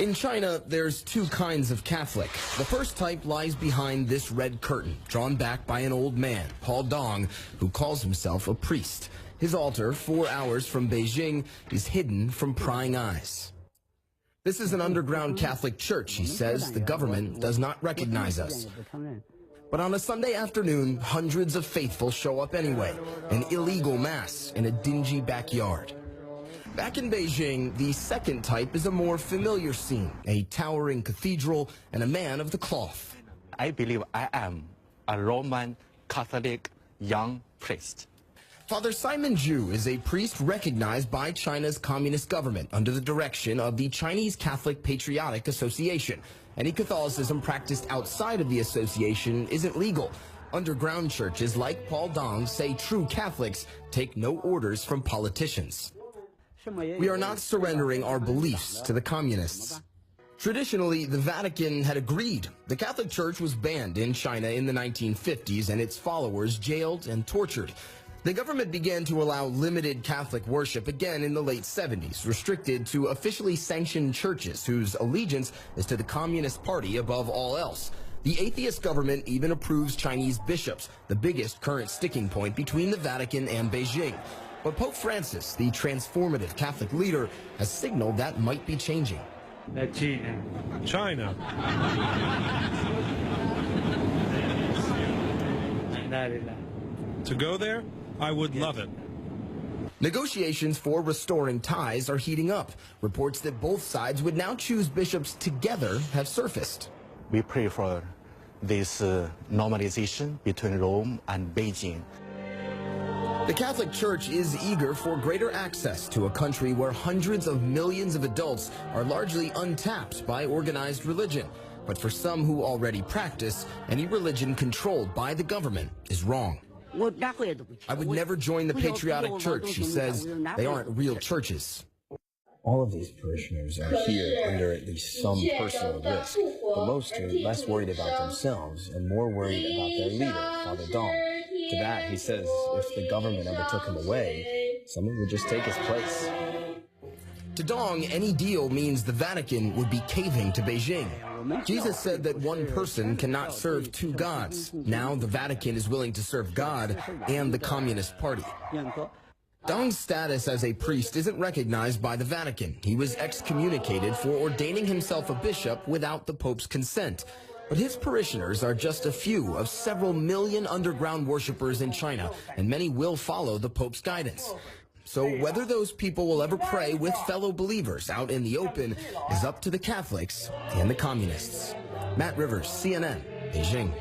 In China, there's two kinds of Catholic. The first type lies behind this red curtain, drawn back by an old man, Paul Dong, who calls himself a priest. His altar, 4 hours from Beijing, is hidden from prying eyes. This is an underground Catholic church, he says. The government does not recognize us. But on a Sunday afternoon, hundreds of faithful show up anyway, an illegal mass in a dingy backyard. Back in Beijing, the second type is a more familiar scene, a towering cathedral and a man of the cloth. I believe I am a Roman Catholic young priest. Father Simon Zhu is a priest recognized by China's communist government under the direction of the Chinese Catholic Patriotic Association. Any Catholicism practiced outside of the association isn't legal. Underground churches like Paul Dong say true Catholics take no orders from politicians. We are not surrendering our beliefs to the communists. Traditionally, the Vatican had agreed. The Catholic Church was banned in China in the 1950s and its followers jailed and tortured. The government began to allow limited Catholic worship again in the late 70s, restricted to officially sanctioned churches whose allegiance is to the Communist Party above all else. The atheist government even approves Chinese bishops, the biggest current sticking point between the Vatican and Beijing. But Pope Francis, the transformative Catholic leader, has signaled that might be changing. China. To go there? I would love it. Negotiations for restoring ties are heating up. Reports that both sides would now choose bishops together have surfaced. We pray for this normalization between Rome and Beijing. The Catholic Church is eager for greater access to a country where hundreds of millions of adults are largely untapped by organized religion. But for some who already practice, any religion controlled by the government is wrong. I would never join the patriotic church, she says. They aren't real churches. All of these parishioners are here under at least some personal risk, but most are less worried about themselves and more worried about their leader, Father Dong. To that, he says if the government ever took him away, someone would just take his place. To Dong, any deal means the Vatican would be caving to Beijing. Jesus said that one person cannot serve two gods. Now the Vatican is willing to serve God and the Communist Party. Dong's status as a priest isn't recognized by the Vatican. He was excommunicated for ordaining himself a bishop without the Pope's consent. But his parishioners are just a few of several million underground worshippers in China, and many will follow the Pope's guidance. So whether those people will ever pray with fellow believers out in the open is up to the Catholics and the communists. Matt Rivers, CNN, Beijing.